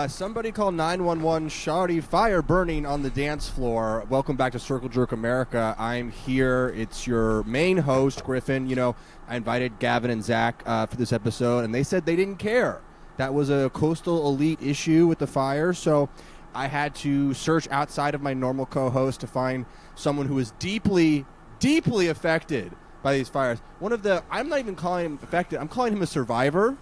Somebody call 911. Shawty, fire burning on the dance floor. Welcome back to Circle Jerk America. I'm here. It's your main host, Griffin. You know, I invited Gavin and Zach for this episode, and they said they didn't care. That was a Coastal Elite issue with the fire, so I had to search outside of my normal co-host to find someone who was deeply, deeply affected by these fires. I'm not even calling him affected. I'm calling him a survivor.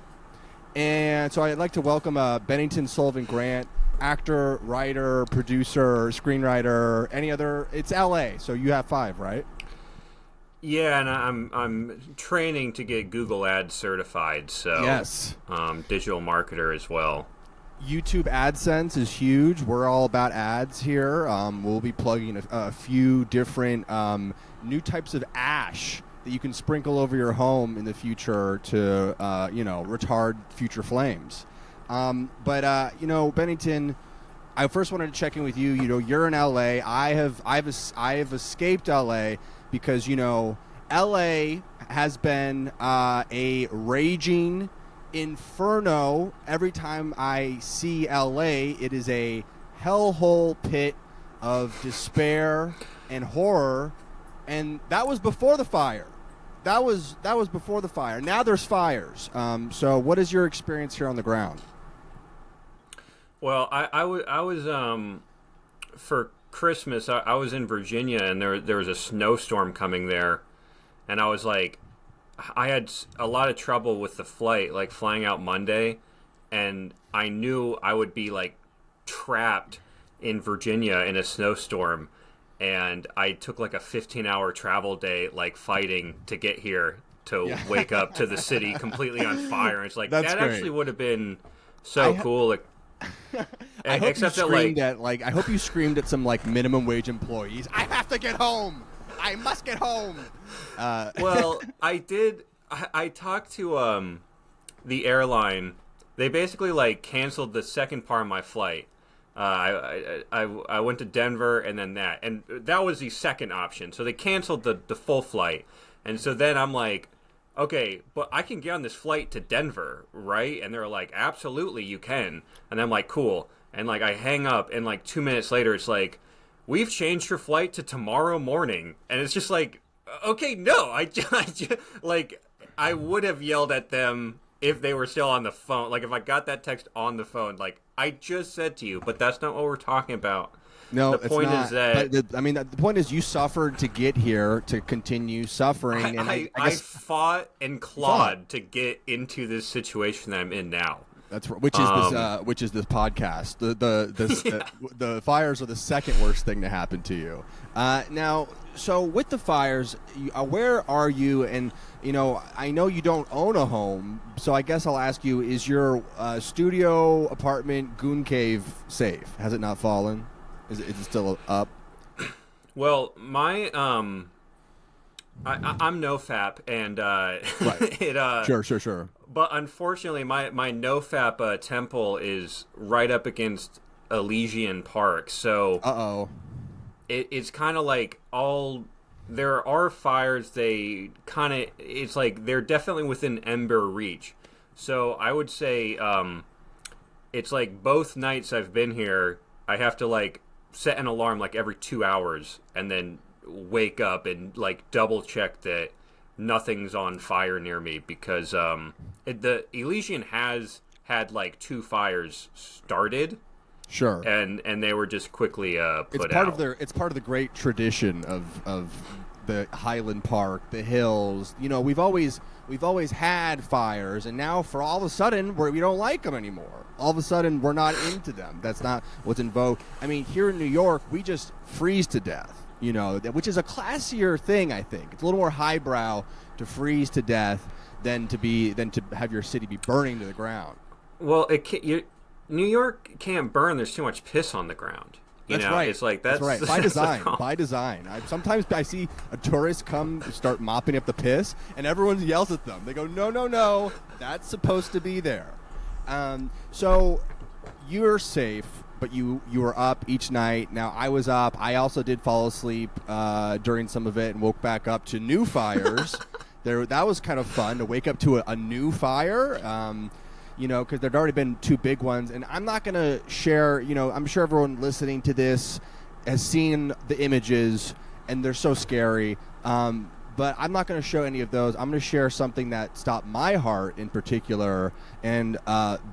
And so I'd like to welcome Bennington Grant, actor, writer, producer, screenwriter, any other. It's L.A., so you have 5, right? Yeah, and I'm training to get Google Ads certified, so yes, digital marketer as well. YouTube AdSense is huge. We're all about ads here. We'll be plugging a few different new types of ash that you can sprinkle over your home in the future to, retard future flames. But Bennington, I first wanted to check in with you. You know, you're in LA. I have escaped LA because, LA has been a raging inferno. Every time I see LA, it is a hellhole pit of despair and horror. And that was before the fire. That was before the fire. Now there's fires. So what is your experience here on the ground? Well, I was for Christmas. I was in Virginia, and there was a snowstorm coming there, and I was like, I had a lot of trouble with the flight, like flying out Monday, and I knew I would be like trapped in Virginia in a snowstorm. And I took like a 15-hour travel day, like fighting to get here to wake up to the city completely on fire. And it's like, that great. Actually would have been so cool. Like, I hope you screamed I hope you screamed at some like minimum wage employees. I have to get home. I must get home. Well, I did. I talked to the airline. They basically like canceled the second part of my flight. I went to Denver and then and that was the second option. So they canceled the full flight. And so then I'm like, okay, but I can get on this flight to Denver, right? And they're like, absolutely, you can. And I'm like, cool. And like, I hang up and like 2 minutes later, it's like, we've changed your flight to tomorrow morning. And it's just like, okay, no, I would have yelled at them if they were still on the phone. Like, if I got that text on the phone, like, I just said to you, but that's not what we're talking about. No, the point is that... the point is you suffered to get here to continue suffering. I fought and clawed to get into this situation that I'm in now. That's which is this podcast. The fires are the second worst thing to happen to you. Now, so with the fires, where are you? And I know you don't own a home, so I guess I'll ask you: is your studio apartment goon cave safe? Has it not fallen? Is it still up? Well, my I'm NoFap, and right. Sure. But unfortunately, my NoFap temple is right up against Elysian Park, so it's kind of like there are fires. It's like they're definitely within ember reach. So I would say it's like both nights I've been here, I have to like set an alarm like every 2 hours and then wake up and like double check that nothing's on fire near me, because the Elysian has had like 2 fires started. Sure. And they were just quickly put out. It's part of the great tradition of the Highland Park, the hills. We've always had fires, and now for all of a sudden we don't like them anymore. All of a sudden we're not into them. That's not what's in vogue. I mean, here in New York, we just freeze to death. Which is a classier thing, I think. It's a little more highbrow to freeze to death than to have your city be burning to the ground. Well, New York can't burn. There's too much piss on the ground. That's right. It's like that's right. By design. By design. Sometimes I see a tourist come start mopping up the piss, and everyone yells at them. They go, "No, that's supposed to be there." So you're safe, but you were up each night. Now, I was up. I also did fall asleep during some of it and woke back up to new fires. That was kind of fun to wake up to a new fire. because there'd already been 2 big ones. And I'm not going to share, I'm sure everyone listening to this has seen the images, and they're so scary. But I'm not going to show any of those. I'm going to share something that stopped my heart in particular. And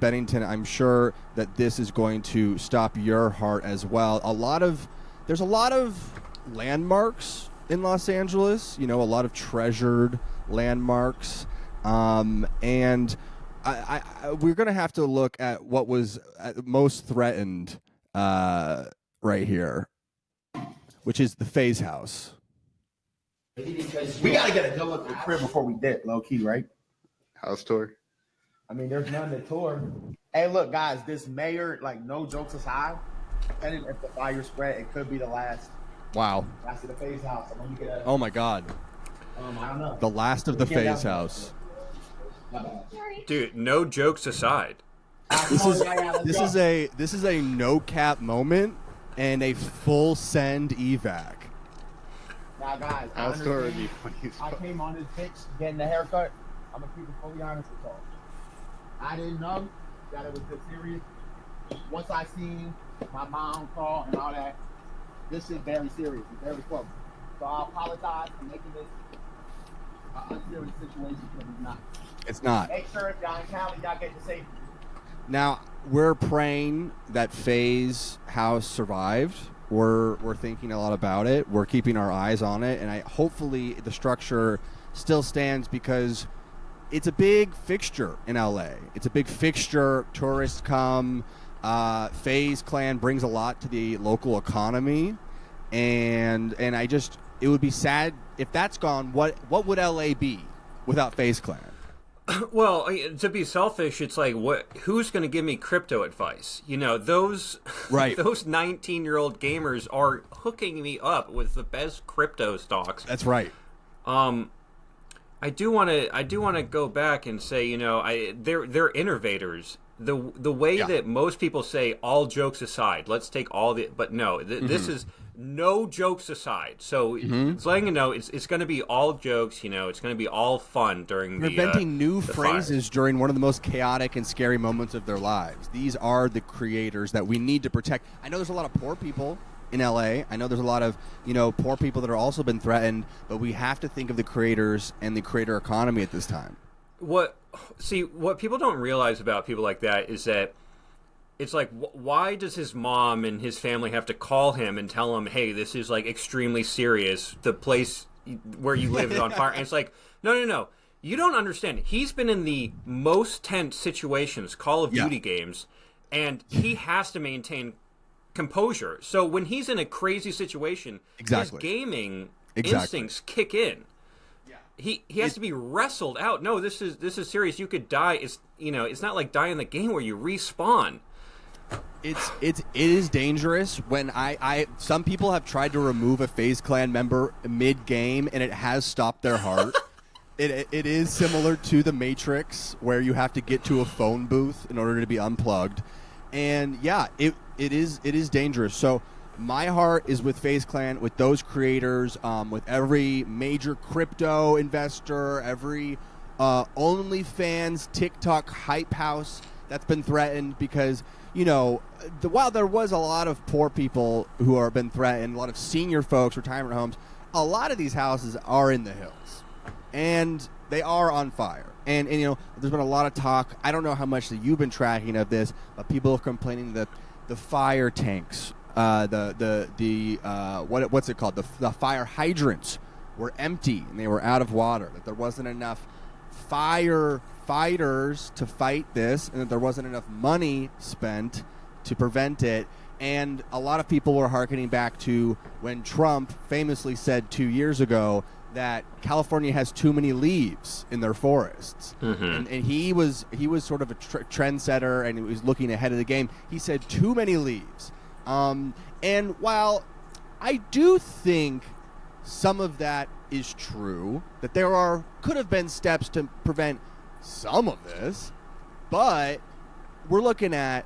Bennington, I'm sure that this is going to stop your heart as well. There's a lot of landmarks in Los Angeles, a lot of treasured landmarks. And we're going to have to look at what was most threatened right here, which is the FaZe House. We got to get a good look at the crib before we dip, low key, right? House tour. I mean, there's none to tour. Hey, look, guys, this mayor, like, no jokes aside, depending if the fire spread, it could be the last. Wow. Last of the FaZe House. I'm gonna get oh, my God. I don't know. The last of the FaZe House. Dude, no jokes aside. This is a no cap moment and a full send evac. Now, guys, I came on this pitch getting a haircut. I'm gonna keep it fully honest with y'all. I didn't know that it was this serious. Once I seen my mom call and all that, this is very serious. It's very close. So I apologize for making this an unserious situation because it's not. It's not. Make sure if y'all in Cali, y'all get to safety. Now, we're praying that FaZe House survived. We're thinking a lot about it. We're keeping our eyes on it, and hopefully the structure still stands because it's a big fixture in LA. It's a big fixture. Tourists come. FaZe Clan brings a lot to the local economy, and it would be sad if that's gone. What would LA be without FaZe Clan? Well, to be selfish, it's like, who's going to give me crypto advice? Those right. Those 19-year-old gamers are hooking me up with the best crypto stocks. That's right. I do want to go back and say, they're innovators. The way that most people say, all jokes aside, let's take all the, but no, this is no jokes aside. So it's letting you know it's going to be all jokes. It's going to be all fun during inventing new the phrases fire. During one of the most chaotic and scary moments of their lives. These are the creators that we need to protect. I know there's a lot of poor people in LA. I know there's a lot of poor people that are also been threatened, but we have to think of the creators and the creator economy at this time. What people don't realize about people like that is that it's like, why does his mom and his family have to call him and tell him, hey, this is like extremely serious, the place where you live is on fire? And it's like, no, you don't understand. He's been in the most tense situations, Call of Duty games, and he has to maintain composure. So when he's in a crazy situation, his gaming instincts kick in. He has to be wrestled out. No, this is serious. You could die. It's not like dying in the game where you respawn. It is dangerous when some people have tried to remove a FaZe Clan member mid game and it has stopped their heart. It is similar to the Matrix where you have to get to a phone booth in order to be unplugged, and it is dangerous. So my heart is with FaZe Clan, with those creators, with every major crypto investor, every OnlyFans, TikTok hype house that's been threatened because, while there was a lot of poor people who are been threatened, a lot of senior folks, retirement homes, a lot of these houses are in the hills, and they are on fire. And there's been a lot of talk. I don't know how much that you've been tracking of this, but people are complaining that the fire tanks, what's it called? The fire hydrants were empty and they were out of water. That there wasn't enough firefighters to fight this, and that there wasn't enough money spent to prevent it. And a lot of people were hearkening back to when Trump famously said 2 years ago that California has too many leaves in their forests. And he was sort of a trendsetter, and he was looking ahead of the game. He said too many leaves. And while I do think some of that is true, that there could have been steps to prevent some of this, but we're looking at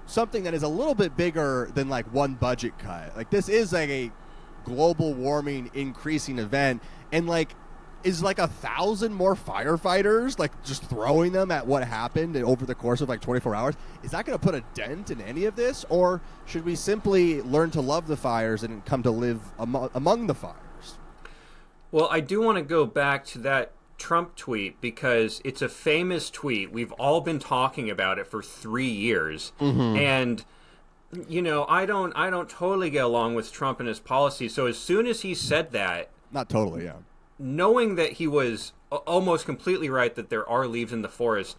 something that is a little bit bigger than like one budget cut. Like, this is like a global warming increasing event, and like is like 1,000 more firefighters, like just throwing them at what happened over the course of like 24 hours. Is that going to put a dent in any of this? Or should we simply learn to love the fires and come to live among the fires? Well, I do want to go back to that Trump tweet because it's a famous tweet. We've all been talking about it for 3 years. Mm-hmm. And, you know, I don't totally get along with Trump and his policies. So as soon as he said that... Not totally, yeah. Knowing that he was almost completely right that there are leaves in the forest,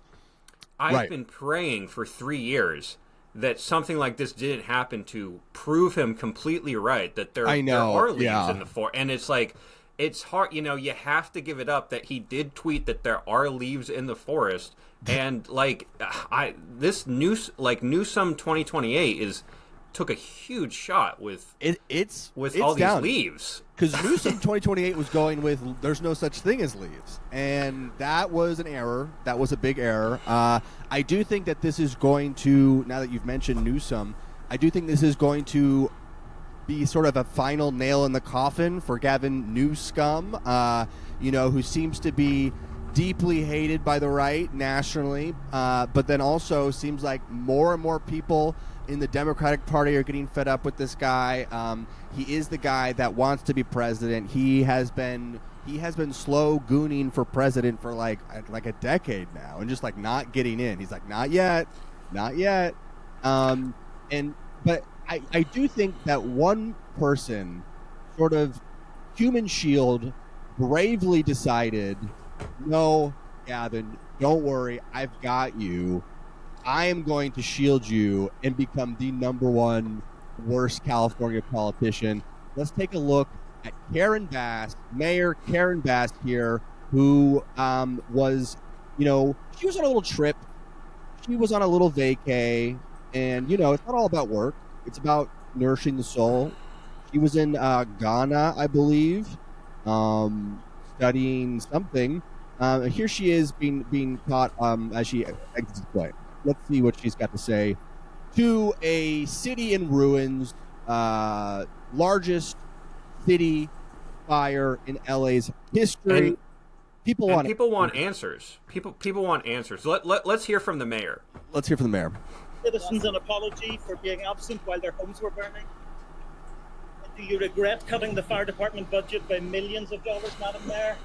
I've been praying for 3 years that something like this didn't happen to prove him completely right, that there are leaves in the forest. And it's like, it's hard, you know, you have to give it up that he did tweet that there are leaves in the forest. And like, Newsom 2028 took a huge shot with all these leaves. Because Newsom 2028 was going with there's no such thing as leaves. And that was an error. That was a big error. I do think that this is going to, now that you've mentioned Newsom, I do think this is going to be sort of a final nail in the coffin for Gavin Newsom, who seems to be deeply hated by the right nationally, but then also seems like more and more people in the Democratic Party are getting fed up with this guy. He is the guy that wants to be president. He has been slow gooning for president for like a decade now, and just like not getting in. He's like, not yet. But I do think that one person, sort of human shield, bravely decided, no, Gavin, don't worry, I've got you. I am going to shield you and become the number one worst California politician. Let's take a look at Karen Bass, Mayor Karen Bass here, who was, she was on a little trip. She was on a little vacay, and, it's not all about work. It's about nourishing the soul. She was in Ghana, I believe, studying something. Here she is being caught as she exits the plane. Let's see what she's got to say to a city in ruins, largest city fire in LA's history. And people want answers. People want answers. Let's hear from the mayor. Let's hear from the mayor. Citizens an apology for being absent while their homes were burning. Do you regret cutting the fire department budget by millions of dollars, Madam Mayor?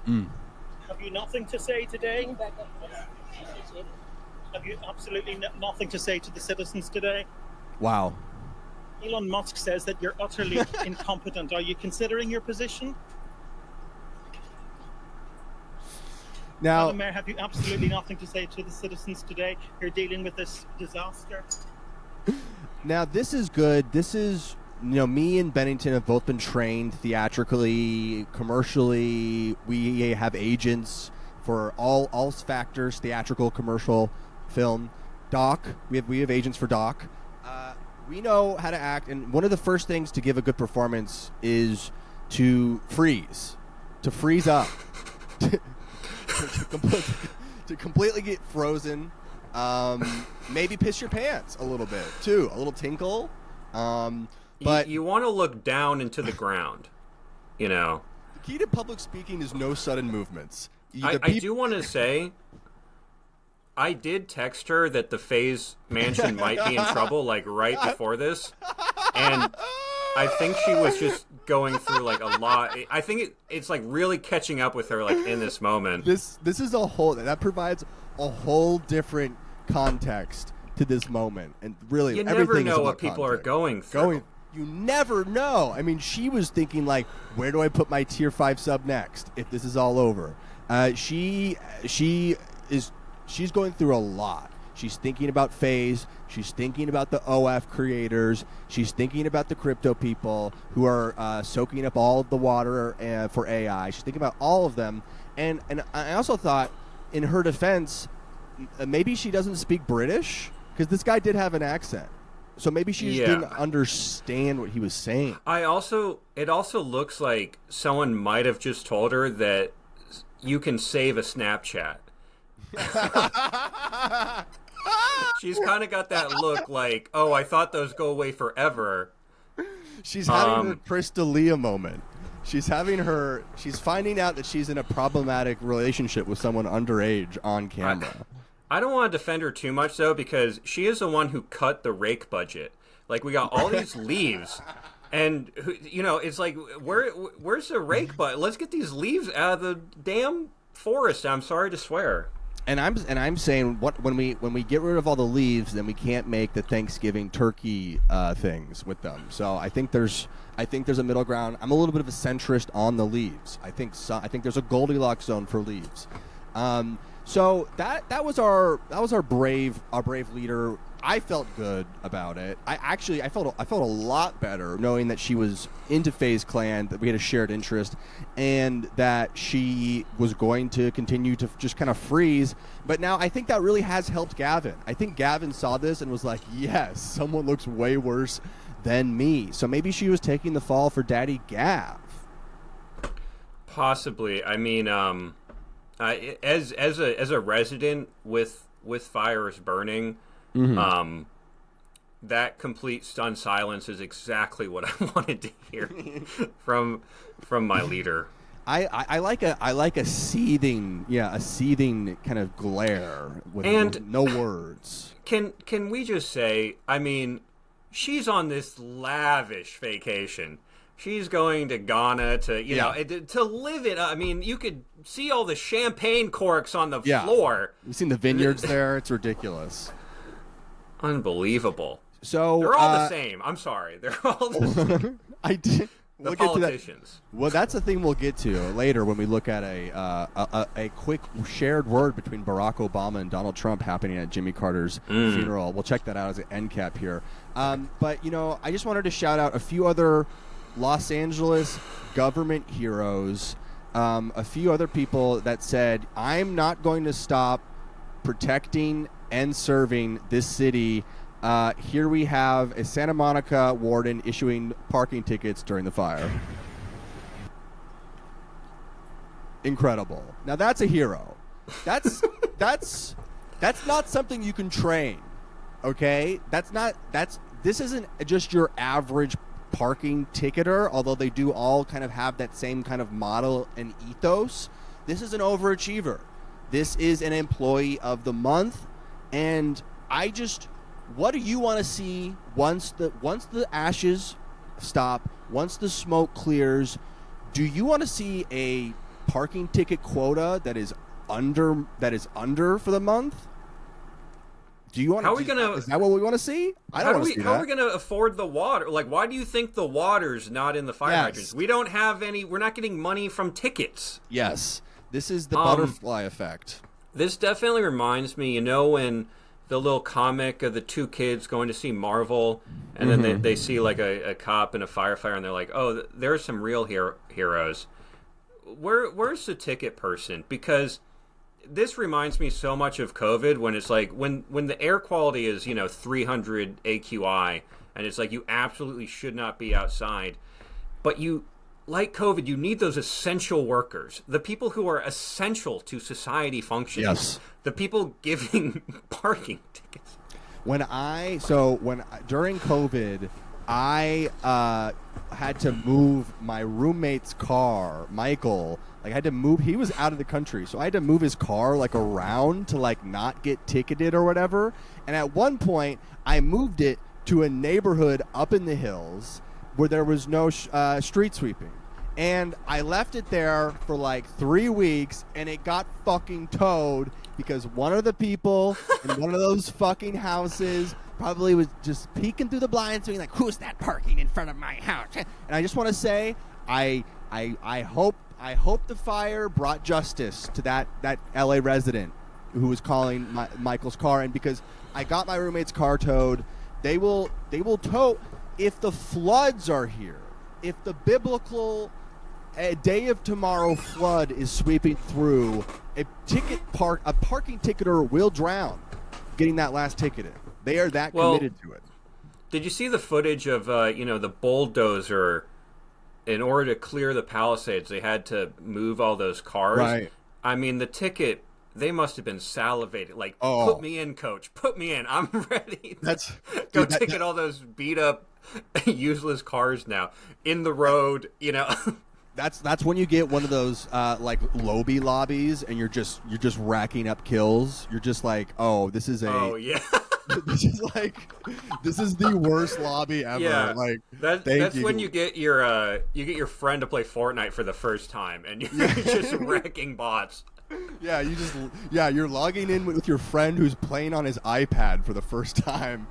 Have you nothing to say today? Have you absolutely nothing to say to the citizens today? Wow. Elon Musk says that you're utterly incompetent. Are you considering your position? Now, Madam Mayor, have you absolutely nothing to say to the citizens today? You're dealing with this disaster. Now, this is good. This is, me and Bennington have both been trained theatrically, commercially. We have agents for all factors, theatrical, commercial, film. Doc, we have agents for Doc. We know how to act, and one of the first things to give a good performance is to freeze up. to completely get frozen, maybe piss your pants a little bit too, a little tinkle, but you want to look down into the ground. The key to public speaking is no sudden movements. I do want to say, I did text her that the FaZe mansion might be in trouble like right before this, and I think she was just going through like a lot. I think it's like really catching up with her like in this moment. This is that provides a whole different context to this moment, and really you never know what people are going through. You never know. I mean, she was thinking like, where do I put my tier 5 sub next if this is all over? She's going through a lot. She's thinking about FaZe. She's thinking about the OF creators. She's thinking about the crypto people who are soaking up all of the water for AI. She's thinking about all of them. And I also thought, in her defense, maybe she doesn't speak British, because this guy did have an accent. So maybe she just didn't understand what he was saying. It also looks like someone might have just told her that you can save a Snapchat. She's kind of got that look like, oh, I thought those go away forever. She's having a Chris D'Elia moment. She's finding out that she's in a problematic relationship with someone underage on camera. I don't want to defend her too much, though, because she is the one who cut the rake budget. Like, we got all these leaves, and, you know, it's like, where's the rake budget? Let's get these leaves out of the damn forest. I'm sorry to swear. And I'm saying when we get rid of all the leaves, then we can't make the Thanksgiving turkey things with them. So I think there's a middle ground. I'm a little bit of a centrist on the leaves. I think there's a Goldilocks zone for leaves. So that was our brave leader. I felt good about it. I felt a lot better knowing that she was into FaZe Clan, that we had a shared interest, and that she was going to continue to just kind of freeze. But now I think that really has helped Gavin. I think Gavin saw this and was like, yes, someone looks way worse than me. So maybe she was taking the fall for Daddy Gav. Possibly. I mean, as a resident with fires burning. Mm-hmm. That complete stunned silence is exactly what I wanted to hear from my leader. I like a seething kind of glare with no words. Can we just say, I mean, she's on this lavish vacation. She's going to Ghana to live it. I mean, you could see all the champagne corks on the floor. You've seen the vineyards there. It's ridiculous. Unbelievable. So they're all the same. I'm sorry. They're all the same. We'll politicians. Get to that. Well, that's the thing we'll get to later when we look at a quick shared word between Barack Obama and Donald Trump happening at Jimmy Carter's funeral. We'll check that out as an end cap here. But, you know, I just wanted to shout out a few other Los Angeles government heroes, a few other people that said, I'm not going to stop protecting and serving this city. Here we have a Santa Monica warden issuing parking tickets during the fire. Incredible. Now that's a hero. That's not something you can train. Okay? This isn't just your average parking ticketer, although they do all kind of have that same kind of model and ethos. This is an overachiever. This is an employee of the month. And what do you want to see once the ashes stop, once the smoke clears? Do you want to see a parking ticket quota that is under for the month? Do you want? Is that what we want to see? I don't want to see that. How are we going to afford the water? Like, why do you think the water's not in the fire hydrants? We don't have any. We're not getting money from tickets. Yes, this is the butterfly effect. This definitely reminds me, you know, when the little comic of the two kids going to see Marvel, and then they see like a cop and a firefighter, and they're like, oh, there's some real heroes. Where's the ticket person? Because this reminds me so much of COVID, when it's like, when the air quality is, you know, 300 AQI, and it's like you absolutely should not be outside, but like COVID, you need those essential workers, the people who are essential to society functioning. Yes. The people giving parking tickets. During COVID, I had to move my roommate's car, Michael. Like, I had to move. He was out of the country, so I had to move his car like around to like not get ticketed or whatever. And at one point, I moved it to a neighborhood up in the hills where there was no street sweeping. And I left it there for like 3 weeks, and it got fucking towed because one of the people in one of those fucking houses probably was just peeking through the blinds being like, who's that parking in front of my house? And I just want to say, I hope the fire brought justice to that LA resident who was calling Michael's car. And because I got my roommate's car towed, they will tow if the floods are here. If the biblical day of tomorrow flood is sweeping through, a parking ticketer will drown getting that last ticket in. They are that committed to it. Did you see the footage of the bulldozer? In order to clear the Palisades, they had to move all those cars. Right. I mean, the ticket, they must have been salivated. Like, Put me in, coach. Put me in. I'm ready. Ticket all those beat up, useless cars now in the road. You know. That's when you get one of those like lobbies, and you're just racking up kills. You're just like, oh, this is Oh yeah. this is the worst lobby ever. Yeah, like that's when you get your friend to play Fortnite for the first time, and you're just wrecking bots. Yeah, you're logging in with your friend who's playing on his iPad for the first time,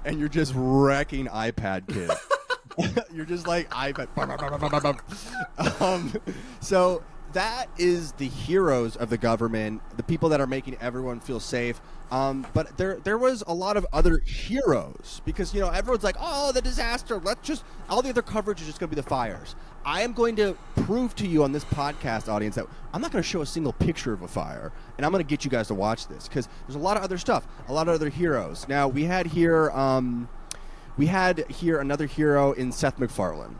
and you're just wrecking iPad kids. You're just like iPad. So that is the heroes of the government, the people that are making everyone feel safe. But there was a lot of other heroes because, you know, everyone's like, oh, the disaster. All the other coverage is just going to be the fires. I am going to prove to you on this podcast audience that I'm not going to show a single picture of a fire, and I'm going to get you guys to watch this because there's a lot of other stuff, a lot of other heroes. Now, we had here another hero in Seth MacFarlane,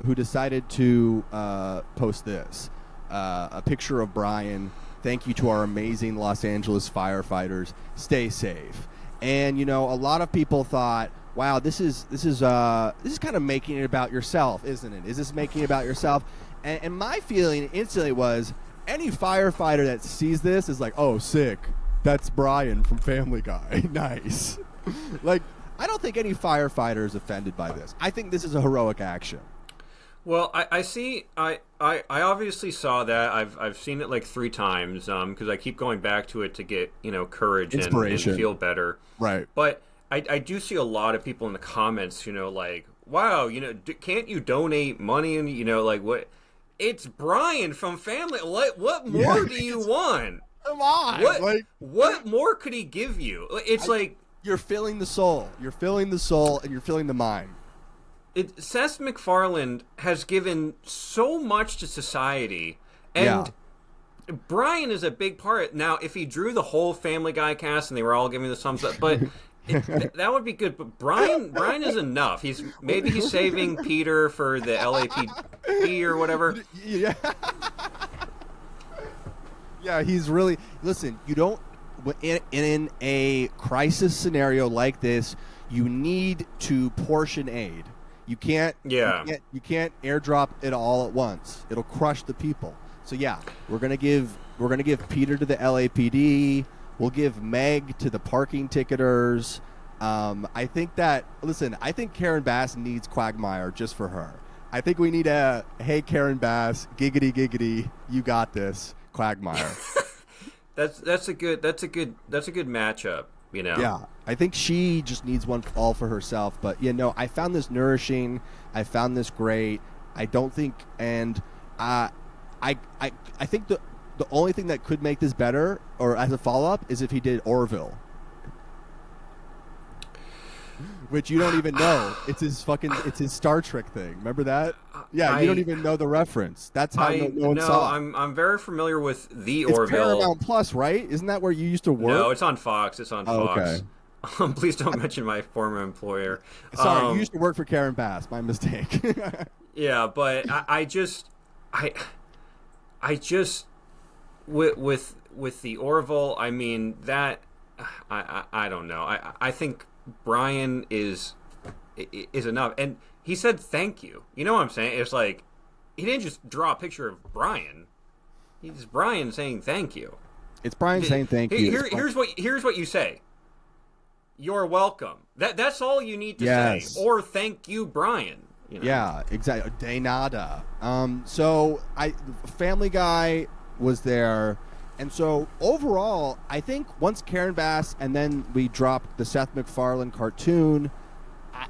who decided to post this, a picture of Brian. Thank you to our amazing Los Angeles firefighters. Stay safe. And, you know, a lot of people thought, wow, this is kind of making it about yourself, isn't it? Is this making it about yourself? And my feeling instantly was, any firefighter that sees this is like, oh, sick. That's Brian from Family Guy. Nice. Like, I don't think any firefighter is offended by this. I think this is a heroic action. Well, I see. I obviously saw that. I've seen it like 3 times because I keep going back to it to get, you know, courage and feel better. Right. But I do see a lot of people in the comments, you know, like, wow, you know, can't you donate money? And, you know, like, what? It's Brian from Family. What more do you want? Come on. What more could he give you? It's like, you're feeling the soul. You're feeling the soul, and you're feeling the mind. Seth MacFarlane has given so much to society, and Brian is a big part. Now, if he drew the whole Family Guy cast and they were all giving the thumbs up, but that would be good. But Brian is enough. Maybe he's saving Peter for the LAPD or whatever. Yeah. Yeah, he's really... Listen, you don't... In a crisis scenario like this, you need to portion aid. You can't airdrop it all at once. It'll crush the people. So yeah, we're gonna give Peter to the LAPD. We'll give Meg to the parking ticketers. I think Karen Bass needs Quagmire just for her. I think we need hey Karen Bass, giggity giggity, you got this, Quagmire. That's a good matchup. You know? Yeah, I think she just needs one all for herself. But I found this nourishing. I found this great. I don't think, and I think the only thing that could make this better, or as a follow up, is if he did Orville, which you don't even know. It's his Star Trek thing. Remember that? Yeah, you don't even know the reference. That's how no one saw it. I'm very familiar with the It's Orville. Paramount Plus, right? Isn't that where you used to work? No, it's on Fox. It's on Fox. Okay. Please don't mention my former employer. Sorry, you used to work for Karen Bass. My mistake. Yeah, but I just with the Orville, I mean that I don't know. I think Brian is enough, and he said thank you. You know what I'm saying? It's like he didn't just draw a picture of Brian. It's Brian saying thank you. It's Brian saying thank you. Here's what you say. You're welcome. That's all you need to say. Or thank you, Brian. You know? Yeah, exactly. De nada. So Family Guy was there. And so overall, I think once Karen Bass and then we dropped the Seth MacFarlane cartoon,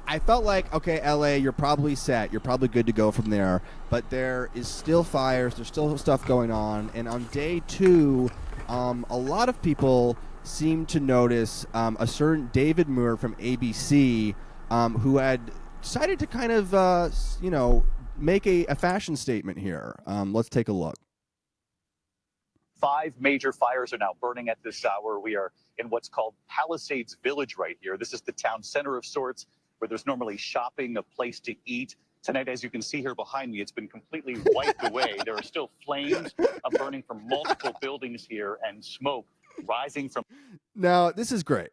I felt like, okay, LA, you're probably set. You're probably good to go from there. But there is still fires. There's still stuff going on. And on day 2, a lot of people seem to notice a certain David Moore from ABC who had decided to kind of, make a fashion statement here. Let's take a look. 5 major fires are now burning at this hour. We are in what's called Palisades Village right here. This is the town center of sorts where there's normally shopping, a place to eat. Tonight, as you can see here behind me, it's been completely wiped away. There are still flames burning from multiple buildings here and smoke rising from... Now, this is great.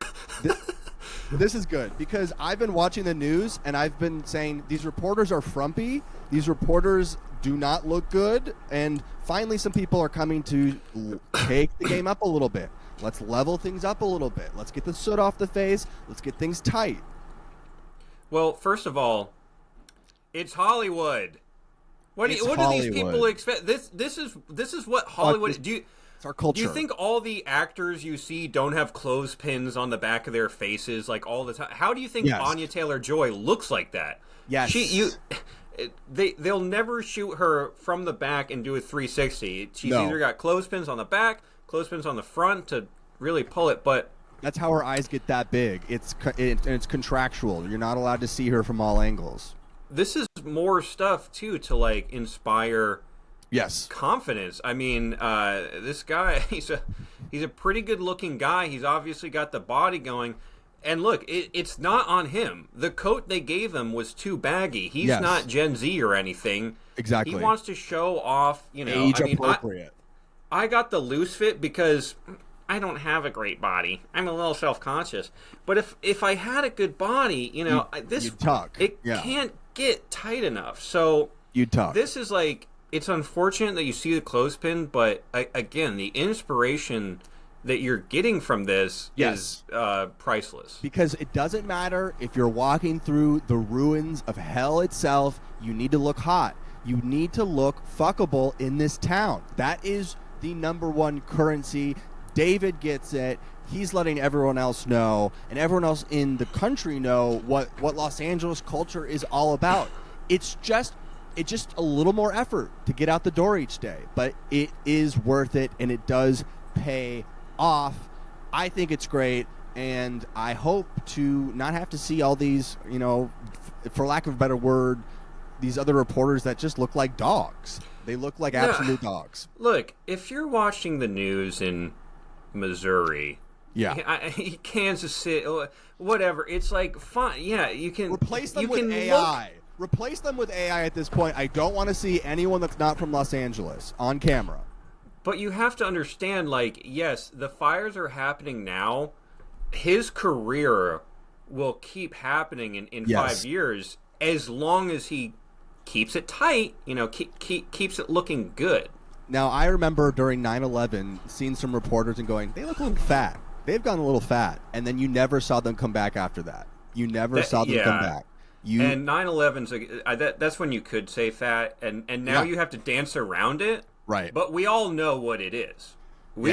This is good because I've been watching the news and I've been saying these reporters are frumpy. These reporters do not look good, and finally some people are coming to take the game up a little bit. Let's level things up a little bit. Let's get the soot off the face. Let's get things tight. Well, first of all, it's Hollywood. What do these people expect? This is what Hollywood it's our culture. Do you think all the actors you see don't have clothespins on the back of their faces like all the time? How do you think Anya Taylor-Joy looks like that? Yes. They'll never shoot her from the back and do a 360. She's either got clothespins on the back, clothespins on the front to really pull it, but that's how her eyes get that big. It's contractual. You're not allowed to see her from all angles. This is more stuff too to like inspire confidence. I mean, this guy, he's a pretty good looking guy. He's obviously got the body going. And look, it's not on him. The coat they gave him was too baggy. He's not Gen Z or anything. Exactly. He wants to show off, age appropriate. I got the loose fit because I don't have a great body. I'm a little self-conscious. But if I had a good body, you'd tuck. It can't get tight enough. So you'd tuck. This is like, it's unfortunate that you see the clothespin, but again, the inspiration that you're getting from this is priceless. Because it doesn't matter if you're walking through the ruins of hell itself, you need to look hot. You need to look fuckable in this town. That is the number one currency. David gets it. He's letting everyone else know, and everyone else in the country know what Los Angeles culture is all about. It's just a little more effort to get out the door each day, but it is worth it, and it does pay off. I think it's great, and I hope to not have to see all these, for lack of a better word, these other reporters that just look like dogs. They look like absolute dogs. Look, if you're watching the news in Missouri, Kansas City, whatever, it's like, fine, you can replace them with AI. Replace them with AI at this point. I don't want to see anyone that's not from Los Angeles on camera. But you have to understand, like, yes, the fires are happening now. His career will keep happening in 5 years as long as he keeps it tight, keeps it looking good. Now, I remember during 9/11 seeing some reporters and going, they look a little fat. They've gone a little fat. And then you never saw them come back after that. You never saw them come back. And 9/11's, that's when you could say fat, and now you have to dance around it. Right. But we all know what it is. We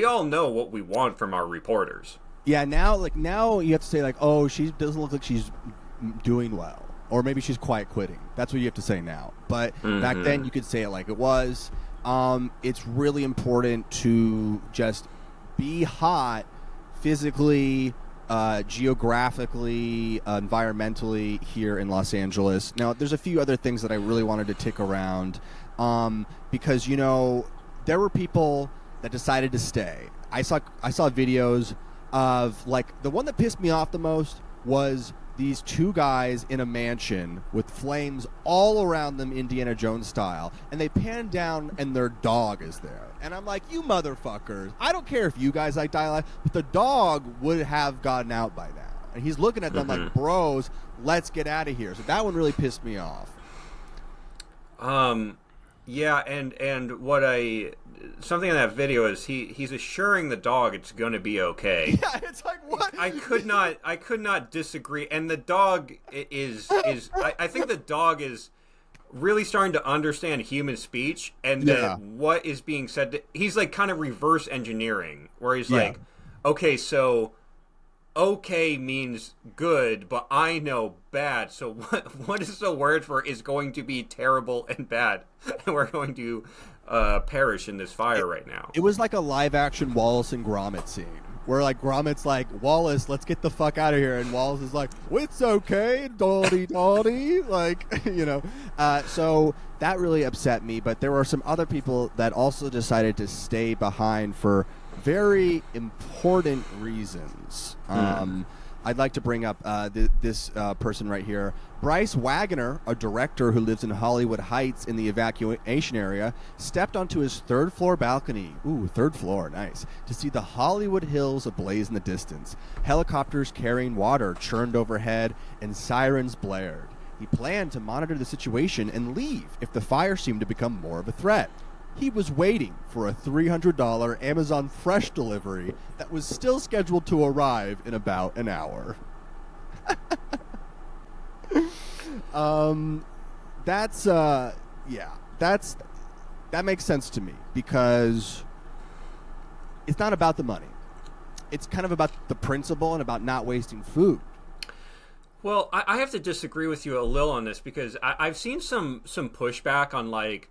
all know what we want from our reporters. Yeah, now you have to say, like, oh, she doesn't look like she's doing well. Or maybe she's quiet quitting. That's what you have to say now. But back then you could say it like it was. It's really important to just be hot physically, geographically, environmentally here in Los Angeles. Now, there's a few other things that I really wanted to tick around. Because there were people that decided to stay. I saw videos of, like, the one that pissed me off the most was these two guys in a mansion with flames all around them, Indiana Jones style, and they pan down and their dog is there. And I'm like, you motherfuckers, I don't care if you guys like die alive, but the dog would have gotten out by now. And he's looking at them like, bros, let's get out of here. So that one really pissed me off. Yeah, and something in that video is he's assuring the dog it's going to be okay. Yeah, it's like, what? I could not disagree. And the dog is I think the dog is really starting to understand human speech, and that what is being said he's like kind of reverse engineering, where he's like, okay, so okay means good, but I know bad. So what is the word for is going to be terrible and bad, and we're going to perish in this fire right now. It was like a live action Wallace and Gromit scene, where like Gromit's like, Wallace, let's get the fuck out of here, and Wallace is like, it's okay, dolly, like, so that really upset me. But there were some other people that also decided to stay behind for very important reasons. I'd like to bring up this person right here. Bryce Wagner, a director who lives in Hollywood Heights in the evacuation area, stepped onto his third-floor balcony. Ooh, third floor, nice. To see the Hollywood Hills ablaze in the distance. Helicopters carrying water churned overhead, and sirens blared. He planned to monitor the situation and leave if the fire seemed to become more of a threat. He was waiting for a $300 Amazon Fresh delivery that was still scheduled to arrive in about an hour. That makes sense to me because it's not about the money. It's kind of about the principle and about not wasting food. Well, I have to disagree with you a little on this because I've seen some pushback on like,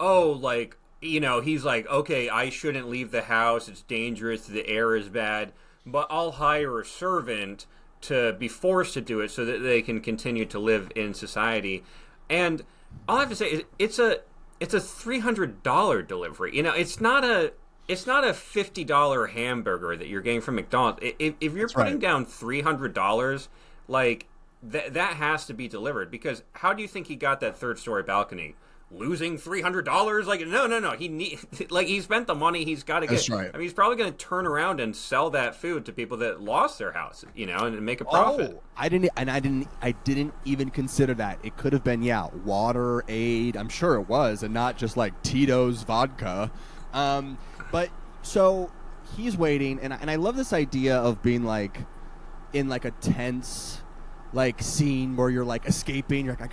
oh, like, you know, he's like, okay, I shouldn't leave the house. It's dangerous. The air is bad. But I'll hire a servant to be forced to do it so that they can continue to live in society. And all I have to say is it's a $300 delivery. You know, it's not a $50 hamburger that you're getting from McDonald's. If you're putting down $300, like that has to be delivered, because how do you think he got that third story balcony? Losing $300? Like no. He spent the money. He's got to get. That's right. I mean, he's probably going to turn around and sell that food to people that lost their house, you know, and make a profit. Oh, I didn't even consider that. It could have been water, aid. I'm sure it was, and not just like Tito's vodka. But so he's waiting, and I love this idea of being like in like a tense like scene where you're like escaping. You're like, I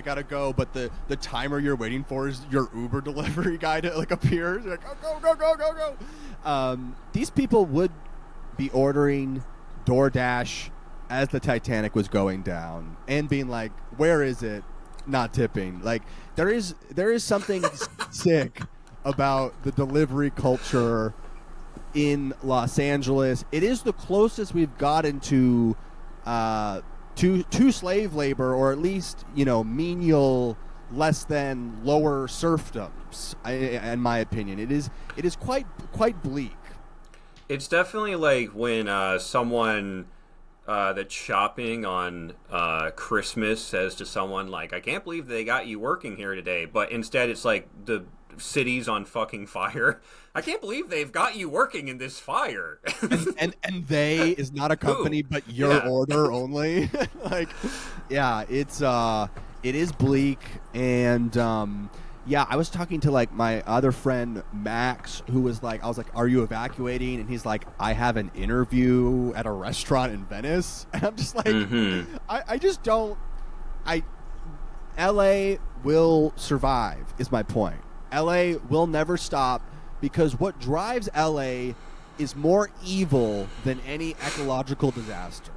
gotta go, but the timer you're waiting for is your Uber delivery guy to like appear. You're like, go. These people would be ordering DoorDash as the Titanic was going down and being like, where is it? Not tipping. Like there is something sick about the delivery culture in Los Angeles. It is the closest we've gotten to slave labor, or at least, you know, menial, less than lower serfdoms. In my opinion, it is quite bleak. It's definitely like when someone that's shopping on Christmas says to someone like, I can't believe they got you working here today, but instead it's like the city's on fucking fire. I can't believe they've got you working in this fire. and they is not a company, but your order only. Like, yeah, it is bleak. And I was talking to like my other friend Max, who was like, I was like, are you evacuating? And he's like, I have an interview at a restaurant in Venice. And I'm just like, I just don't. LA will survive is my point. LA will never stop, because what drives LA is more evil than any ecological disaster.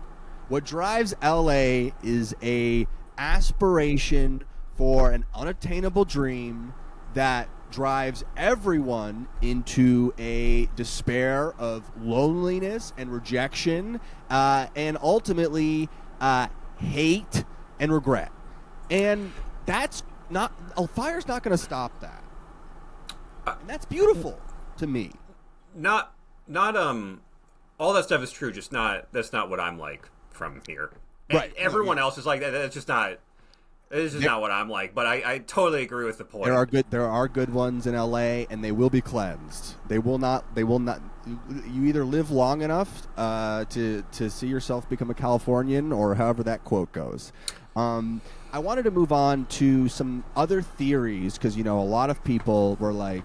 What drives LA is a aspiration for an unattainable dream that drives everyone into a despair of loneliness and rejection, and ultimately hate and regret. And that's not, a fire's not going to stop that. And that's beautiful to me. Not all that stuff is true, just that's not what I'm like from here. Right. Everyone else is like that. That's just not. This is not what I'm like. But I totally agree with the point. There are good ones in LA, and they will be cleansed. They will not. You either live long enough to see yourself become a Californian, or however that quote goes. I wanted to move on to some other theories, because, you know, a lot of people were like,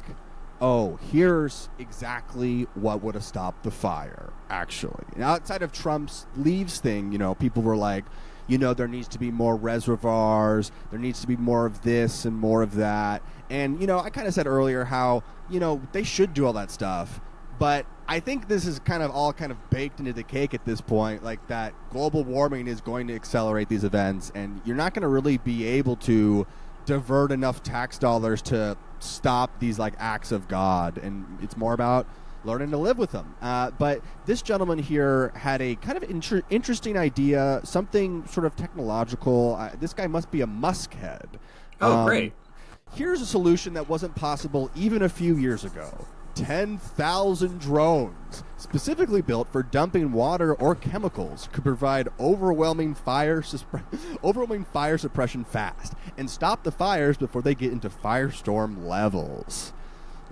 oh, here's exactly what would have stopped the fire, actually. And outside of Trump's leaves thing, you know, people were like, you know, there needs to be more reservoirs, there needs to be more of this and more of that. And, you know, I kind of said earlier how, you know, they should do all that stuff. But I think this is kind of baked into the cake at this point, like that global warming is going to accelerate these events, and you're not going to really be able to divert enough tax dollars to stop these like acts of God. And it's more about learning to live with them. But this gentleman here had a kind of interesting idea, something sort of technological. This guy must be a Muskhead. Oh, great. Here's a solution that wasn't possible even a few years ago. 10,000 drones, specifically built for dumping water or chemicals, could provide overwhelming fire suppression fast and stop the fires before they get into firestorm levels.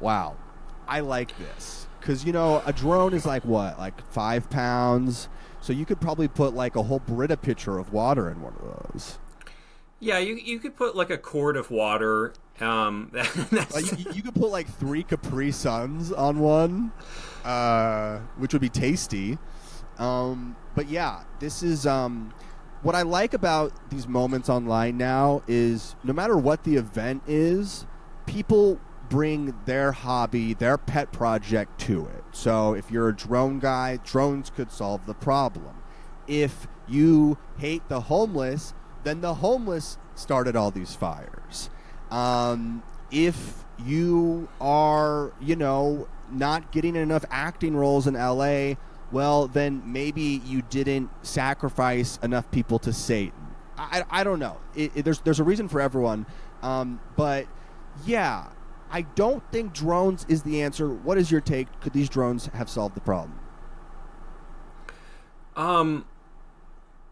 Wow. I like this. Because, you know, a drone is like what? Like 5 pounds? So you could probably put like a whole Brita pitcher of water in one of those. Yeah, you could put like a quart of water. You could put like 3 Capri Suns on one, which would be tasty. But yeah, this is what I like about these moments online now is no matter what the event is, people bring their hobby, their pet project to it. So if you're a drone guy, drones could solve the problem. If you hate the homeless, then the homeless started all these fires. If you are, not getting enough acting roles in LA, well, then maybe you didn't sacrifice enough people to Satan. I don't know. There's a reason for everyone. But yeah, I don't think drones is the answer. What is your take? Could these drones have solved the problem?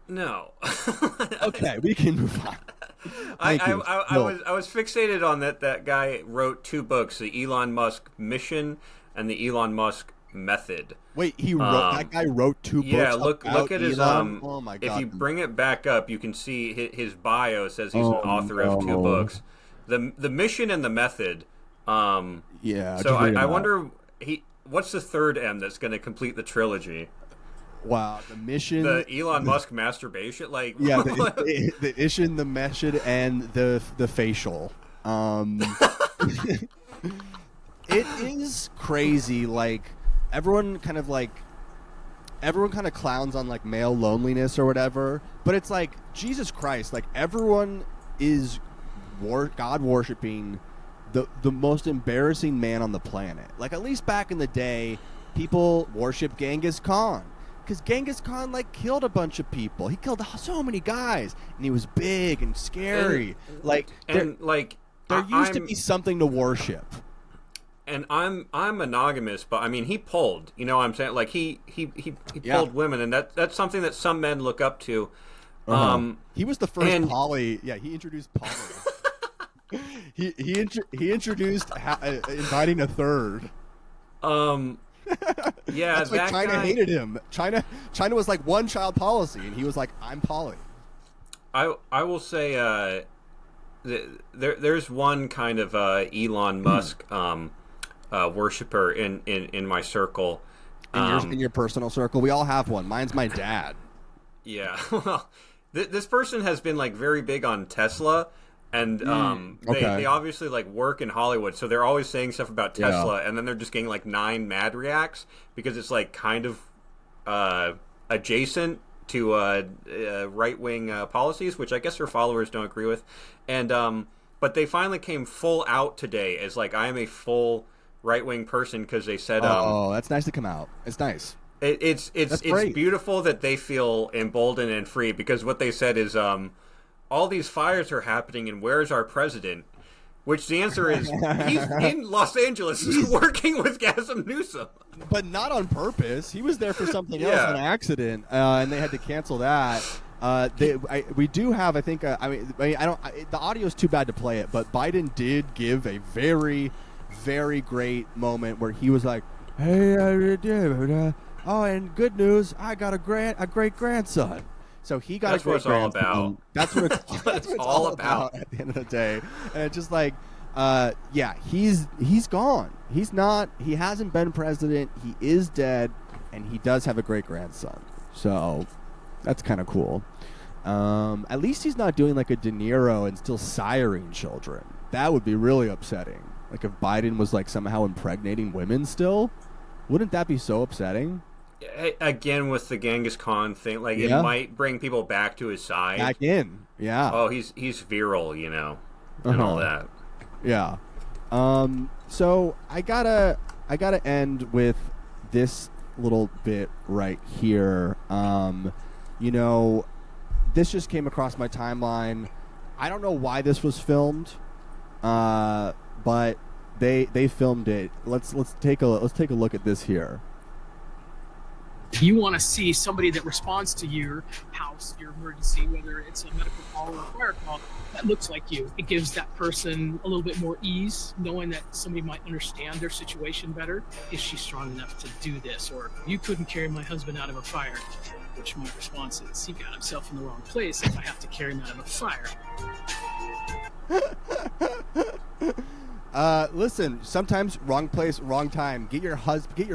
No. Okay, we can move on. I was fixated on that guy wrote 2 books, the Elon Musk Mission and the Elon Musk Method. Wait, that guy wrote 2 books. Yeah, look at his Oh my God. If you bring it back up, you can see his bio says he's an author of 2 books. The Mission and the Method. Yeah. So I wonder what's the third M that's going to complete the trilogy? Wow, the Mission, the Elon Musk masturbation, like yeah, the Mission, the Method, and the facial. It is crazy. Like everyone kind of clowns on like male loneliness or whatever, but it's like Jesus Christ. Like everyone is God worshiping the most embarrassing man on the planet. Like at least back in the day, people worship Genghis Khan. Because Genghis Khan, like, killed a bunch of people. He killed so many guys. And he was big and scary. There used to be something to worship. And I'm monogamous, but, I mean, he pulled. You know what I'm saying? Like, he pulled women. And that's something that some men look up to. He was the first poly. Yeah, he introduced poly. he introduced inviting a third. Yeah, that's why China hated him. China was like one child policy, and he was like, "I'm poly." I will say, there's one kind of Elon Musk worshiper in my circle. In your personal circle, we all have one. Mine's my dad. Yeah, well, this person has been like very big on Tesla. And they obviously like work in Hollywood, so they're always saying stuff about Tesla, and then they're just getting like 9 mad reacts because it's like kind of adjacent to right-wing policies, which I guess their followers don't agree with. And but they finally came full out today as like, I am a full right-wing person, because they said that's nice to come out. It's nice. It's beautiful that they feel emboldened and free, because what they said is all these fires are happening, and where's our president? Which the answer is, he's in Los Angeles working with Gavin Newsom. But not on purpose. He was there for something else, an accident, and they had to cancel that. We do have, I think, the audio is too bad to play it, but Biden did give a very, very great moment where he was like, "Hey, and good news, I got a great grandson." So he got a great grandson. That's what it's all about at the end of the day. And it's just like, he's gone. He hasn't been president. He is dead, and he does have a great grandson. So that's kind of cool. At least he's not doing like a De Niro and still siring children. That would be really upsetting. Like if Biden was like somehow impregnating women still, wouldn't that be so upsetting? Again, with the Genghis Khan thing, like it might bring people back to his side. Back in, yeah. Oh, he's virile, and all that. Yeah. So I gotta end with this little bit right here. This just came across my timeline. I don't know why this was filmed, but they filmed it. Let's take a look at this here. You want to see somebody that responds to your house, your emergency, whether it's a medical call or a fire call, that looks like you. It gives that person a little bit more ease, knowing that somebody might understand their situation better. Is she strong enough to do this? Or you couldn't carry my husband out of a fire. which my response is he got himself in the wrong place if I have to carry him out of a fire. Listen, sometimes wrong place, wrong time. Get your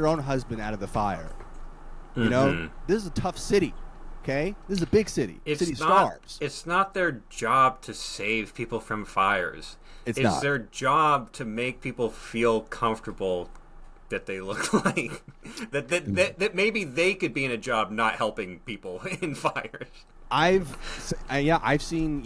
own husband out of the fire. You know, this is a tough city. Okay, this is a big city. City stars. It's not their job to save people from fires. It's not. Their job to make people feel comfortable that they look like that maybe they could be in a job not helping people in fires. I've seen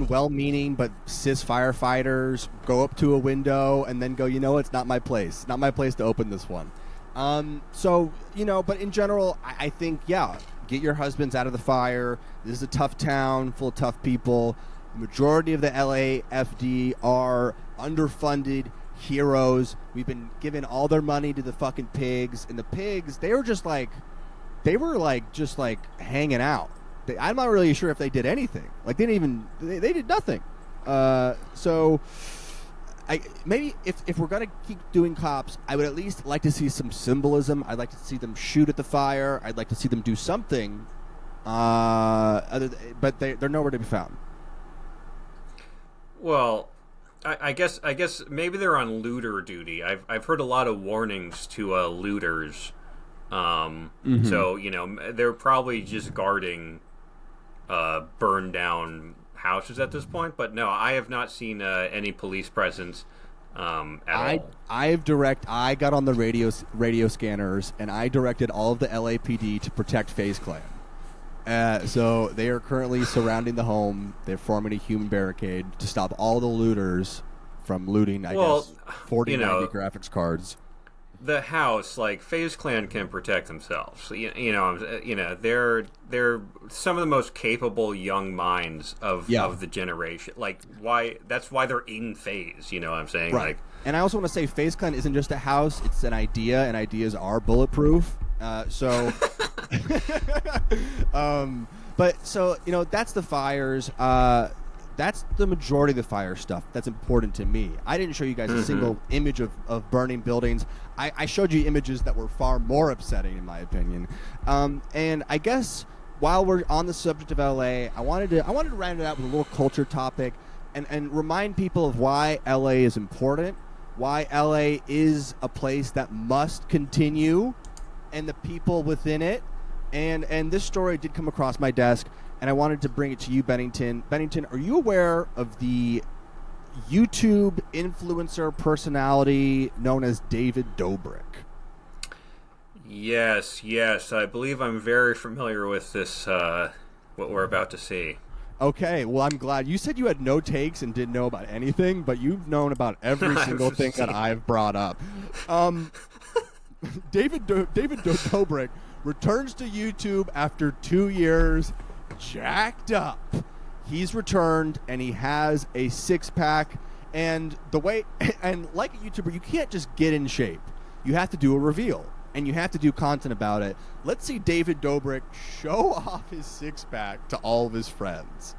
well-meaning but cis firefighters go up to a window and then go, it's not my place. Not my place to open this one. But in general, I think, get your husbands out of the fire. This is a tough town full of tough people. The majority of the LAFD are underfunded heroes. We've been giving all their money to the fucking pigs, and the pigs, they were just hanging out. I'm not really sure if they did anything. Like, they did nothing. Maybe if we're gonna keep doing cops, I would at least like to see some symbolism. I'd like to see them shoot at the fire. I'd like to see them do something. But they're nowhere to be found. Well, I guess maybe they're on looter duty. I've heard a lot of warnings to looters. So they're probably just guarding burned down houses at this point. But no, I have not seen any police presence at all. I got on the radio scanners and I directed all of the LAPD to protect FaZe Clan. So they are currently surrounding the home. They're forming a human barricade to stop all the looters from looting, I guess, 4090 graphics cards. The house, like, FaZe Clan can protect themselves. They're some of the most capable young minds of the generation. Like, that's why they're in FaZe, you know what I'm saying? Right. And I also want to say FaZe Clan isn't just a house, it's an idea, and ideas are bulletproof. That's the fires. That's the majority of the fire stuff that's important to me. I didn't show you guys a single image of burning buildings. I showed you images that were far more upsetting, in my opinion. And I guess while we're on the subject of LA, I wanted to round it out with a little culture topic and remind people of why LA is important, why LA is a place that must continue, and the people within it. And this story did come across my desk, and I wanted to bring it to you, Bennington. Bennington, are you aware of the YouTube influencer personality known as David Dobrik? Yes. I believe I'm very familiar with this, what we're about to see. Okay, well, I'm glad. You said you had no takes and didn't know about anything, but you've known about every single thing that I've brought up. David Dobrik returns to YouTube after 2 years, jacked up. He's returned, and he has a six-pack. And like a YouTuber, you can't just get in shape. You have to do a reveal, and you have to do content about it. Let's see David Dobrik show off his six-pack to all of his friends.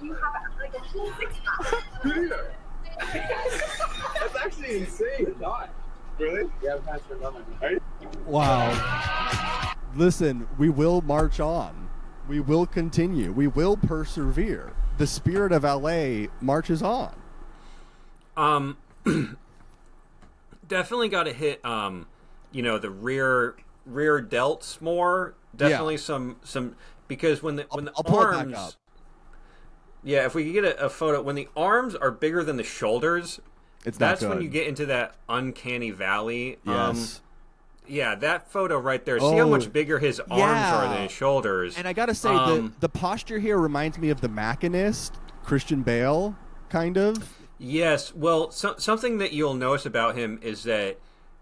You have like a whole That's actually insane. Really? Yeah, I'm passing it. Wow. Listen, we will march on. We will continue. We will persevere. The spirit of LA marches on. Definitely got to hit the rear delts more. Definitely some because when the arms. Yeah, if we could get a photo when the arms are bigger than the shoulders, that's when you get into that uncanny valley. Yes. Yeah, that photo right there. See how much bigger his arms are than his shoulders. And I gotta say, the posture here reminds me of the Machinist, Christian Bale, kind of. Yes. Well, something that you'll notice about him is that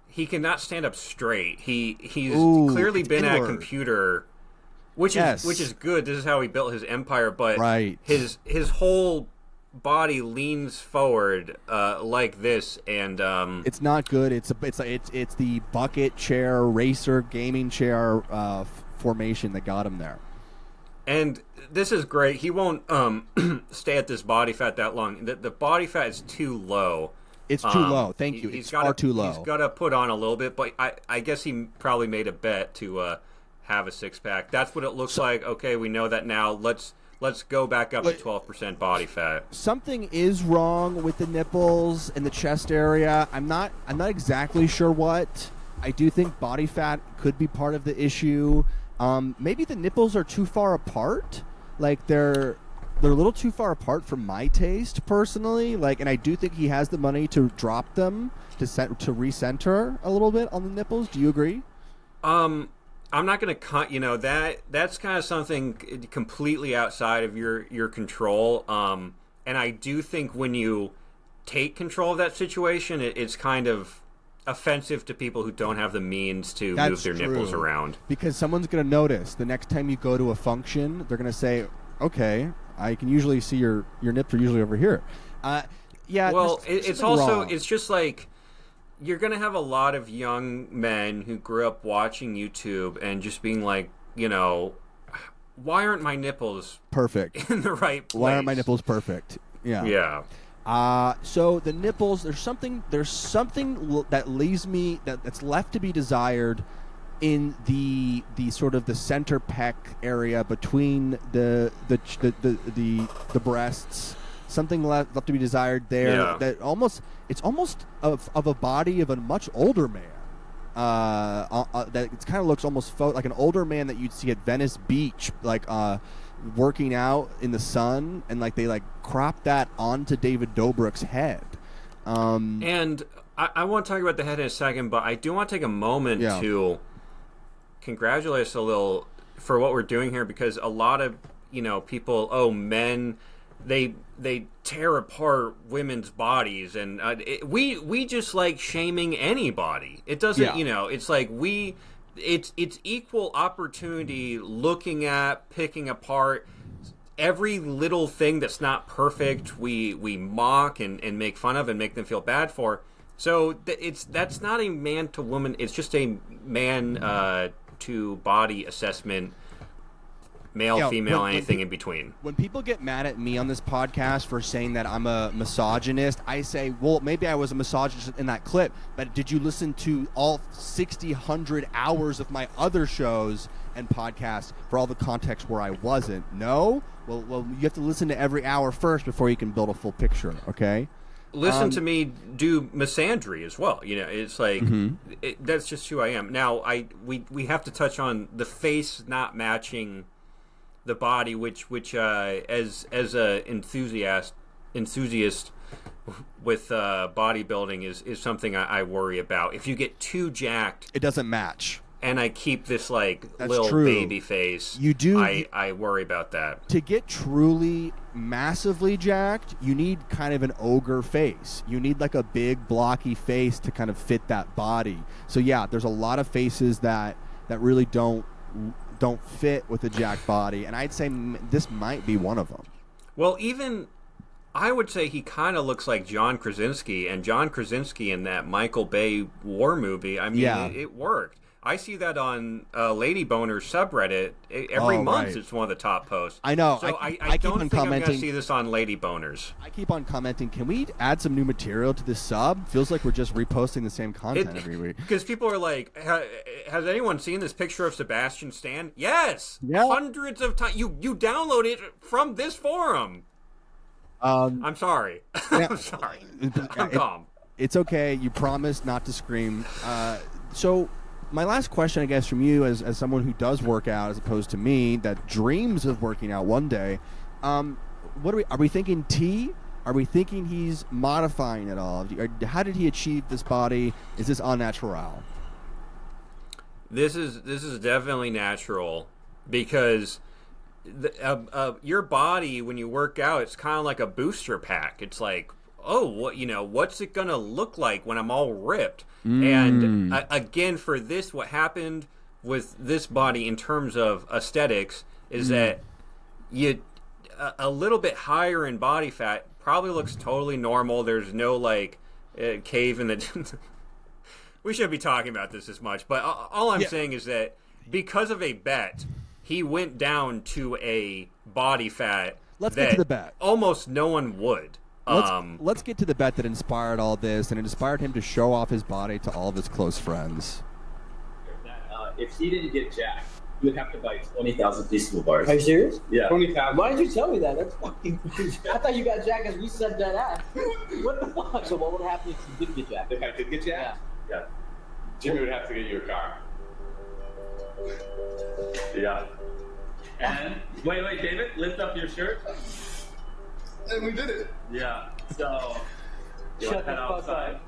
he cannot stand up straight. He's clearly been at a computer. Which is good. This is how he built his empire. But his whole body leans forward like this, and it's not good. It's the bucket chair racer gaming chair formation that got him there. And this is great. He won't stay at this body fat that long. The body fat is too low. It's too low. Thank you. It's far too low. He's got to put on a little bit, but I guess he probably made a bet to have a six-pack. That's what it looks like. Okay, we know that now. Let's go back up to 12% body fat. Something is wrong with the nipples and the chest area. I'm not exactly sure what. I do think body fat could be part of the issue. Maybe the nipples are too far apart. Like they're a little too far apart for my taste personally. Like, and I do think he has the money to drop them to recenter a little bit on the nipples. Do you agree? I'm not going to cut. That's kind of something completely outside of your control. And I do think when you take control of that situation, it's kind of offensive to people who don't have the means to move their nipples around. Because someone's going to notice the next time you go to a function, they're going to say, okay, I can usually see your nips are usually over here. Yeah. Well, it's also, it's just like, you're going to have a lot of young men who grew up watching YouTube and just being like, why aren't my nipples perfect in the right place? Why aren't my nipples perfect? Yeah. Yeah. So the nipples, there's something that leaves me that's left to be desired in the sort of the center pec area between the breasts. Something left to be desired there. Yeah. That it's almost of a body of a much older man. That it kind of looks almost like an older man that you'd see at Venice Beach, like working out in the sun, and like they like crop that onto David Dobrik's head. And I want to talk about the head in a second, but I do want to take a moment to congratulate us a little for what we're doing here, because a lot of people, men, they tear apart women's bodies, and we just like shaming anybody. It doesn't, it's like it's equal opportunity looking at, picking apart every little thing that's not perfect. We mock and make fun of and make them feel bad for. So that's not a man to woman. It's just a man to body assessment. Male, female, anything in between. When people get mad at me on this podcast for saying that I'm a misogynist, I say, well, maybe I was a misogynist in that clip, but did you listen to all 100 hours of my other shows and podcasts for all the context where I wasn't? No? Well, you have to listen to every hour first before you can build a full picture, okay? Listen to me do misandry as well. It's like that's just who I am. Now, we have to touch on the face not matching the body, which as a enthusiast with bodybuilding is something I worry about. If you get too jacked, it doesn't match. And I keep this like That's little true. baby face. You do. I worry about that. To get truly massively jacked, you need kind of an ogre face. You need like a big blocky face to kind of fit that body. So yeah, there's a lot of faces that really don't fit with a jacked body, and I'd say this might be one of them. Well, even I would say he kind of looks like John Krasinski, and John Krasinski in that Michael Bay war movie. I mean, it worked. I see that on Lady Boner's subreddit every month. Right. It's one of the top posts. I know. So I don't think I'm going to see this on Lady Boners. I keep on commenting, can we add some new material to this sub? Feels like we're just reposting the same content every week. Because people are like, has anyone seen this picture of Sebastian Stan? Yes! Yeah. Hundreds of times. You download it from this forum. I'm sorry. Yeah. I'm sorry. I'm calm. It's okay. You promised not to scream. So my last question, I guess, from you as someone who does work out as opposed to me that dreams of working out one day, what are we thinking T? Are we thinking he's modifying it all? How did he achieve this body? Is this unnatural? This is definitely natural, because your body, when you work out, it's kind of like a booster pack. It's like, what's it gonna look like when I'm all ripped? And again, for this, what happened with this body in terms of aesthetics is that you a little bit higher in body fat Probably looks totally normal. There's no like cave in the. We shouldn't be talking about this as much, but all I'm saying is that because of a bet, he went down to a body fat. Let's get to the bet. Almost no one would. Let's get to the bet that inspired all this, and it inspired him to show off his body to all of his close friends. If he didn't get jacked, he would have to buy 20,000 Feastable bars. Are you serious? Yeah. 20,000. Why did you tell me that? That's fucking crazy. I thought you got jacked as we said that ass. What the fuck? So what would happen if you didn't get jacked? If I did get jacked? Yeah. Jimmy would have to get you a car. Yeah. And wait, David, lift up your shirt. And we did it. Yeah. So Shut the fuck up.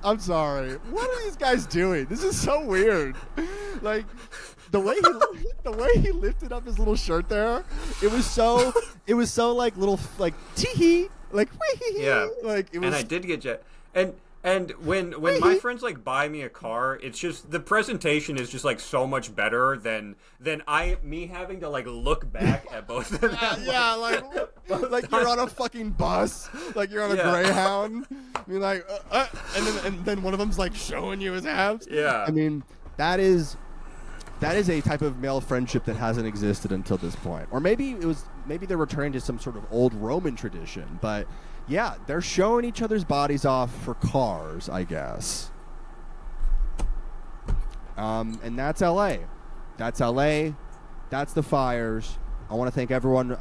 I'm sorry. What are these guys doing? This is so weird. Like the way he lifted up his little shirt there, it was so like little like tee like wee. Yeah. Like it was. And I did get jet. And when my friends like buy me a car, it's just the presentation is just like so much better than me having to like look back at both of them. Like you're on a fucking bus, like you're on a Greyhound. You're like, and then one of them's like showing you his abs. Yeah. I mean, that is a type of male friendship that hasn't existed until this point, or maybe they're returning to some sort of old Roman tradition, but. Yeah, they're showing each other's bodies off for cars, I guess. And that's LA. That's LA. That's the fires. I want to thank everyone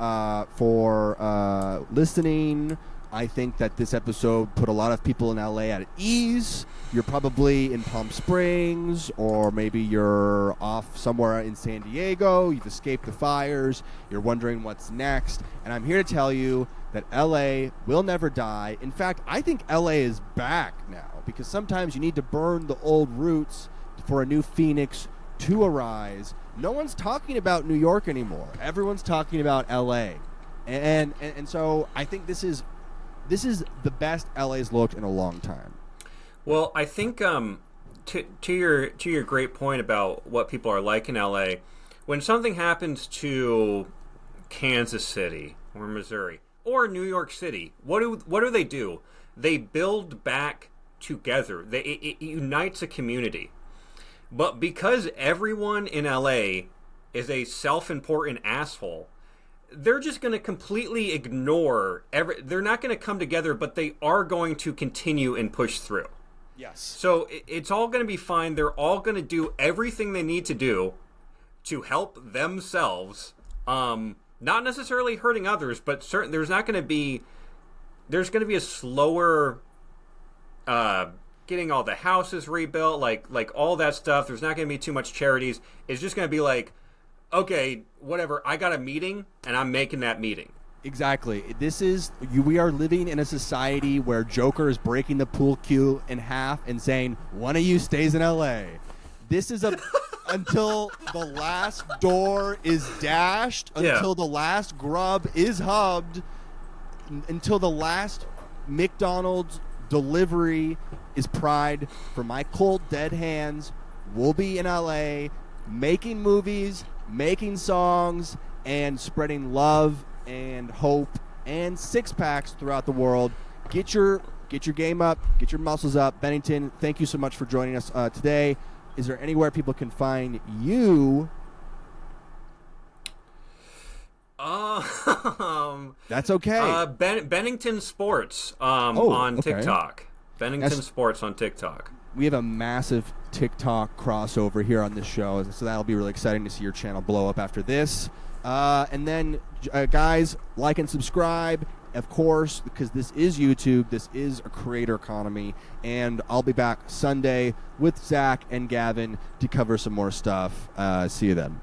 for listening. I think that this episode put a lot of people in LA at ease. You're probably in Palm Springs, or maybe you're off somewhere in San Diego. You've escaped the fires. You're wondering what's next. And I'm here to tell you that LA will never die. In fact, I think LA is back now, because sometimes you need to burn the old roots for a new phoenix to arise. No one's talking about New York anymore. Everyone's talking about LA. And so I think this is the best LA's looked in a long time. Well, I think to your great point about what people are like in LA, when something happens to Kansas City or Missouri or New York City, what do they do? They build back together. It unites a community. But because everyone in LA is a self-important asshole, they're just going to completely ignore they're not going to come together, but they are going to continue and push through. Yes. So it's all going to be fine. They're all going to do everything they need to do to help themselves. Not necessarily hurting others, but there's going to be a slower getting all the houses rebuilt, like all that stuff. There's not going to be too much charities. It's just going to be like, okay, whatever, I got a meeting and I'm making that meeting. Exactly. We are living in a society where Joker is breaking the pool cue in half and saying, one of you stays in LA. This is until the last door is dashed, until the last grub is hubbed, until the last McDonald's delivery is pried for my cold dead hands. We'll be in LA making movies, making songs, and spreading love and hope and six-packs throughout the world. Get your game up, get your muscles up. Bennington, thank you so much for joining us today. Is there anywhere people can find you? That's okay. Bennington Sports on TikTok. Bennington Sports on TikTok. We have a massive TikTok crossover here on this show, so that'll be really exciting to see your channel blow up after this. And then, guys, like and subscribe, of course, because this is YouTube. This is a creator economy. And I'll be back Sunday with Zach and Gavin to cover some more stuff. See you then.